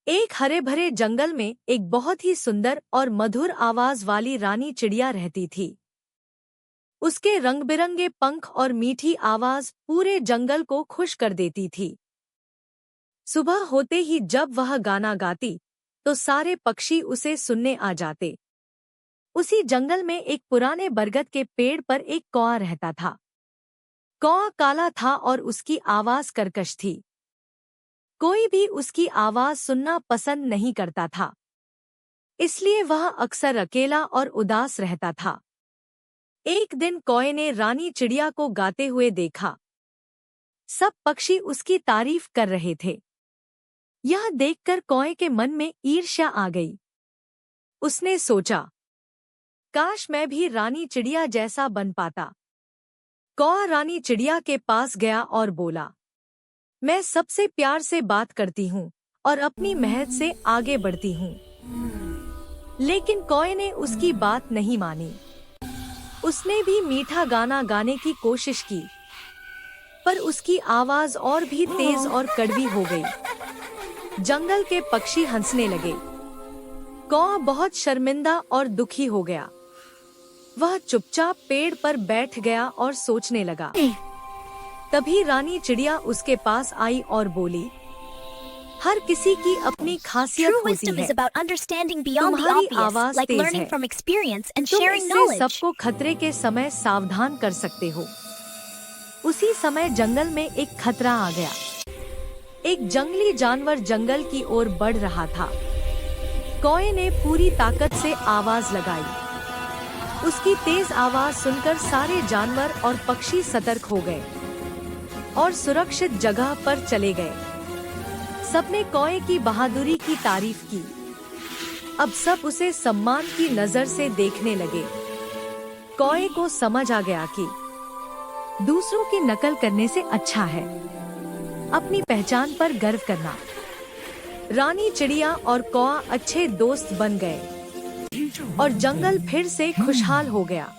एक हरे भरे जंगल में एक बहुत ही सुंदर और मधुर आवाज वाली रानी चिड़िया रहती थी। उसके रंग बिरंगे पंख और मीठी आवाज पूरे जंगल को खुश कर देती थी। सुबह होते ही जब वह गाना गाती तो सारे पक्षी उसे सुनने आ जाते। उसी जंगल में एक पुराने बरगद के पेड़ पर एक कौआ रहता था। कौआ काला था और उसकी आवाज कर्कश थी। कोई भी उसकी आवाज सुनना पसंद नहीं करता था, इसलिए वह अक्सर अकेला और उदास रहता था। एक दिन कौए ने रानी चिड़िया को गाते हुए देखा। सब पक्षी उसकी तारीफ कर रहे थे। यह देखकर कौए के मन में ईर्ष्या आ गई। उसने सोचा, काश मैं भी रानी चिड़िया जैसा बन पाता। कौआ रानी चिड़िया के पास गया और बोला, मैं सबसे प्यार से बात करती हूँ और अपनी मेहनत से आगे बढ़ती हूँ। लेकिन कौए ने उसकी बात नहीं मानी। उसने भी मीठा गाना गाने की कोशिश की, पर उसकी आवाज और भी तेज और कड़वी हो गई। जंगल के पक्षी हंसने लगे। कौआ बहुत शर्मिंदा और दुखी हो गया। वह चुपचाप पेड़ पर बैठ गया और सोचने लगा। तभी रानी चिड़िया उसके पास आई और बोली, हर किसी की अपनी खासियत होती है। तुम्हारी आवाज तेज है, तुम इससे सबको खतरे के समय सावधान कर सकते हो। उसी समय जंगल में एक खतरा आ गया। एक जंगली जानवर जंगल की ओर बढ़ रहा था। कौए ने पूरी ताकत से आवाज लगाई। उसकी तेज आवाज सुनकर सारे जानवर और पक्षी सतर्क हो गए और सुरक्षित जगह पर चले गए। सबने कौए की बहादुरी की तारीफ की। अब सब उसे सम्मान की नजर से देखने लगे। कौए को समझ आ गया कि दूसरों की नकल करने से अच्छा है अपनी पहचान पर गर्व करना। रानी चिड़िया और कौआ अच्छे दोस्त बन गए और जंगल फिर से खुशहाल हो गया।